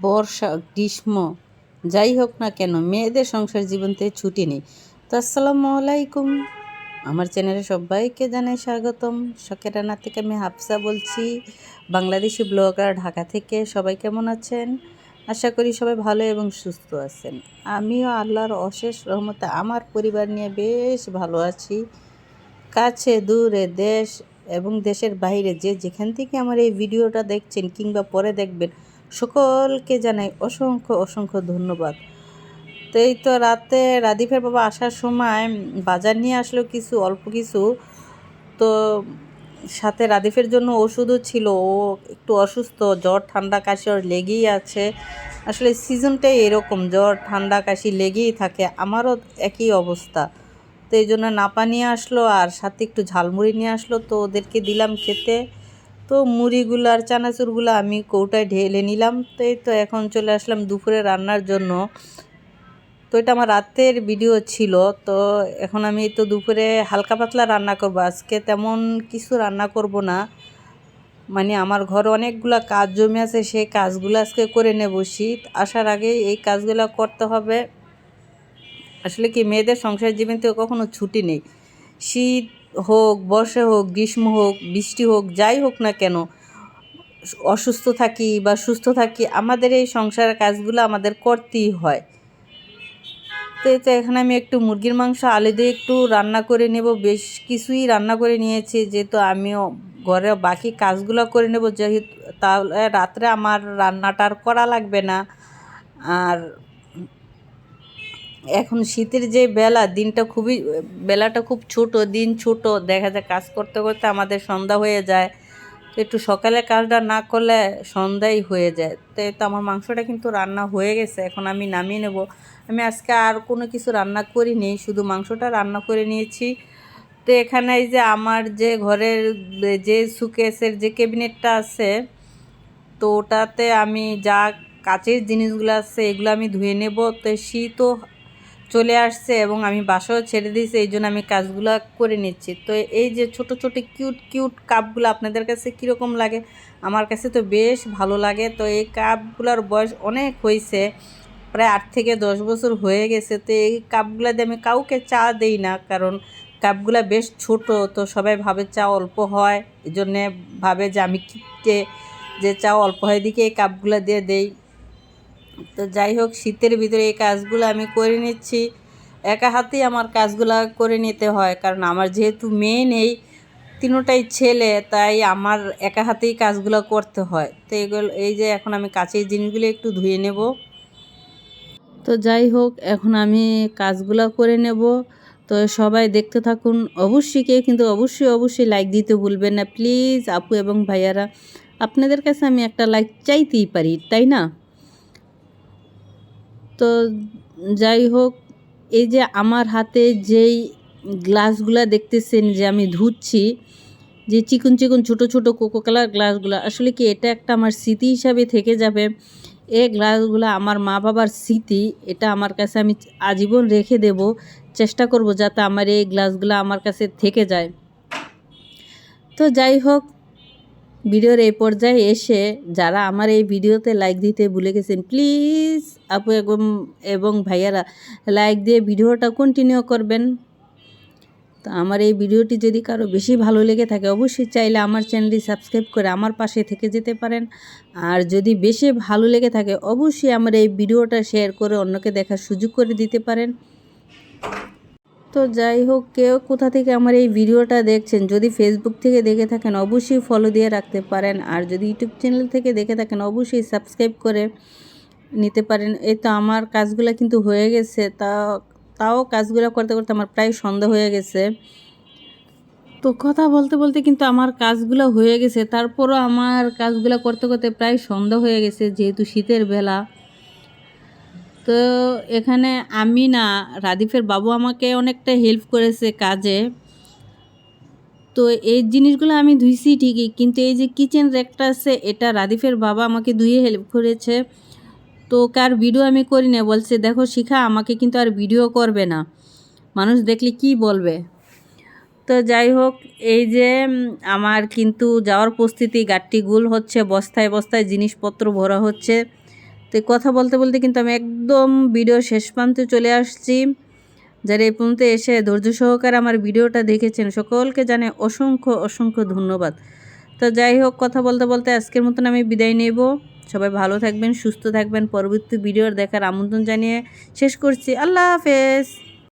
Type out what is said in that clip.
বর্ষা, গ্রীষ্ম যাই হোক না কেন মেয়েদের সংসার জীবনতে ছুটি নেই। তো আসসালামু আলাইকুম, আমার চ্যানেলে সবাইকে জানাই স্বাগতম। শখের রান্না থেকে আমি হাফসা বলছি, বাংলাদেশি ব্লগার, ঢাকা থেকে। সবাই কেমন আছেন? আশা করি সবাই ভালো এবং সুস্থ আছেন। আমিও আল্লাহর অশেষ রহমতে আমার পরিবার নিয়ে বেশ ভালো আছি। কাছে দূরে, দেশ এবং দেশের বাইরে যে যেখান থেকে আমার এই ভিডিওটা দেখছেন কিংবা পরে দেখবেন, সকলকে জানাই অসংখ্য অসংখ্য ধন্যবাদ। তো এই তো রাতে রাদিফের বাবা আসার সময় বাজার নিয়ে আসলো কিছু, অল্প কিছু। তো সাথে রাদিফের জন্য ওষুধও ছিল। ও একটু অসুস্থ, জ্বর ঠান্ডা কাশি ওর লেগেই আছে। আসলে সিজনটাই এরকম, জ্বর ঠান্ডা কাশি লেগেই থাকে। আমারও একই অবস্থা। তো এই জন্য নাপা নিয়ে আসলো আর সাথে একটু ঝালমুড়ি নিয়ে আসলো, তো ওদেরকে দিলাম খেতে। তো মুড়িগুলো আর চানাচুরগুলো আমি কৌটায় ঢেলে নিলাম। তো এই তো এখন চলে আসলাম দুপুরে রান্নার জন্য। তো এটা আমার রাতের ভিডিও ছিল। তো এখন আমি তো দুপুরে হালকা পাতলা রান্না করব, আজকে তেমন কিছু রান্না করব না। মানে আমার ঘরে অনেকগুলো কাজ জমে আছে, সেই কাজগুলো আজকে করে নেব। শীত আসার আগেই এই কাজগুলো করতে হবে। আসলে কি, মেয়েদের সংসার জীবন থেকে কখনো ছুটি নেই। শীত হোক, বর্ষা হোক, গ্রীষ্ম হোক, বৃষ্টি হোক, যাই হোক না কেন, অসুস্থ থাকি বা সুস্থ থাকি, আমাদের এই সংসারের কাজগুলো আমাদের করতেই হয়। তো এই তো এখানে আমি একটু মুরগির মাংস আলু দিয়ে একটু রান্না করে নেব। বেশ কিছুই রান্না করে নিয়েছি, যেহেতু আমিও ঘরে বাকি কাজগুলো করে নেব, যেহেতু তাহলে রাত্রে আমার রান্নাটা আর করা লাগবে না। আর এখন শীতের যে বেলাটা খুব ছোট, দিন ছোট, দেখা যায় কাজ করতে করতে আমাদের সন্ধ্যা হয়ে যায়। তো একটু সকালে কাজটা না করলে সন্ধ্যাই হয়ে যায়। তো এই তো আমার মাংসটা কিন্তু রান্না হয়ে গেছে, এখন আমি নামিয়ে নেব। আমি আজকে আর কোনো কিছু রান্না করিনি, শুধু মাংসটা রান্না করে নিয়েছি। তো এখানে এই যে আমার যে ঘরের যে সুকেসের যে ক্যাবিনেটটা আছে, তো ওটাতে আমি যা কাচের জিনিসগুলো আছে এগুলো আমি ধুয়ে নেব। তো শীতও চলে আসছে এবং আমি বাসাও ছেড়ে দিয়েছি, এই জন্য আমি কাজগুলো করে নিচ্ছি। তো এই যে ছোট ছোট কিউট কিউট কাপগুলো আপনাদের কাছে কীরকম লাগে? আমার কাছে তো বেশ ভালো লাগে। তো এই কাপগুলোর বয়স অনেক হয়েছে, প্রায় 8 থেকে 10 বছর হয়ে গেছে। তো এই কাপগুলো দিয়ে আমি কাউকে চা দেই না, কারণ কাপগুলো বেশ ছোট। তো সবাই ভাবে চা অল্প হয়, এই জন্যে ভাবে যে আমি কিপটে, যে চা অল্প হয় দিকে এই কাপগুলো দিয়ে দেই। তো যাই হোক, শীতের ভিতরে এই কাজগুলো আমি করে নিচ্ছি। একা হাতেই আমার কাজগুলো করে নিতে হয়, কারণ আমার যেহেতু মেয়ে নেই, তিনোটাই ছেলে, তাই আমার একা হাতেই কাজগুলো করতে হয়। তো এই যে এখন আমি কাছের জিনিসগুলো একটু ধুয়ে নেব। তো যাই হোক, এখন আমি কাজগুলো করে নেব। তো সবাই দেখতে থাকুন। অবশ্যই কেউ কিন্তু অবশ্যই লাইক দিতে ভুলবেন না প্লিজ। আপু এবং ভাইয়ারা, আপনাদের কাছে আমি একটা লাইক চাইতেই পারি, তাই না? তো যাই হোক, এই যে আমার হাতে যেই গ্লাসগুলা দেখতেছেন যে আমি ধুচ্ছি, যে চিকন চিকন ছোটো ছোটো কোকো কালার গ্লাসগুলো, আসলে কি এটা একটা আমার স্মৃতি হিসাবে থেকে যাবে। এই গ্লাসগুলো আমার মা বাবার স্মৃতি, এটা আমার কাছে আমি আজীবন রেখে দেব। চেষ্টা করব যাতে আমার এই গ্লাসগুলো আমার কাছে থেকে যায়। তো যাই হোক, ভিডিওর এই পর্যায়ে এসে যারা আমার এই ভিডিওতে লাইক দিতে ভুলে গেছেন, প্লিজ আপু এবং ভাইয়ারা লাইক দিয়ে ভিডিওটা কন্টিনিউ করবেন। তো আমার এই ভিডিওটি যদি কারো বেশি ভালো লেগে থাকে, অবশ্যই চাইলে আমার চ্যানেলটি সাবস্ক্রাইব করে আমার পাশে থেকে যেতে পারেন। আর যদি বেশি ভালো লেগে থাকে, অবশ্যই আমার এই ভিডিওটা শেয়ার করে অন্যকে দেখার সুযোগ করে দিতে পারেন। তো যাই হোক, কেউ কোথা থেকে আমার এই ভিডিওটা দেখছেন, যদি ফেসবুক থেকে দেখে থাকেন অবশ্যই ফলো দিয়ে রাখতে পারেন, আর যদি ইউটিউব চ্যানেল থেকে দেখে থাকেন অবশ্যই সাবস্ক্রাইব করে নিতে পারেন। এই তো আমার কাজগুলো কিন্তু হয়ে গেছে। তাও কাজগুলো করতে করতে আমার প্রায় সন্ধ্যা হয়ে গেছে। তো কথা বলতে বলতে কিন্তু আমার কাজগুলো হয়ে গেছে, তারপরও আমার কাজগুলো করতে করতে প্রায় সন্ধ্যা হয়ে গেছে, যেহেতু শীতের বেলা। তো এখানে আমি না, রাদিফের বাবু আমাকে অনেকটা হেল্প করেছে কাজে। তো এই জিনিসগুলো আমি ধুইছি ঠিকই, কিন্তু এই যে কিচেন র্যাকটা আছে, এটা রাদিফের বাবা আমাকে ধুয়ে হেল্প করেছে। তো কার ভিডিও আমি করি না, বলছে দেখো শিখা, আমাকে কিন্তু আর ভিডিও করবে না, মানুষ দেখলে কি বলবে। তো যাই হোক, এই যে আমার কিন্তু যাওয়ার প্রস্তুতি, গাট্টি গুল হচ্ছে, বস্তায় বস্তায় জিনিসপত্র ভরা হচ্ছে। তো এই কথা বলতে বলতে কিন্তু আমি একদম ভিডিও শেষ প্রান্তে চলে আসছি। যারা এই পর্যন্ত এসে ধৈর্য সহকারে আমার ভিডিওটা দেখেছেন সকলকে জানাই অসংখ্য অসংখ্য ধন্যবাদ। তো যাই হোক, কথা বলতে বলতে আজকের মতন আমি বিদায় নেব। সবাই ভালো থাকবেন, সুস্থ থাকবেন। পরবর্তী ভিডিওর দেখার আমন্ত্রণ জানিয়ে শেষ করছি। আল্লাহ হাফেজ।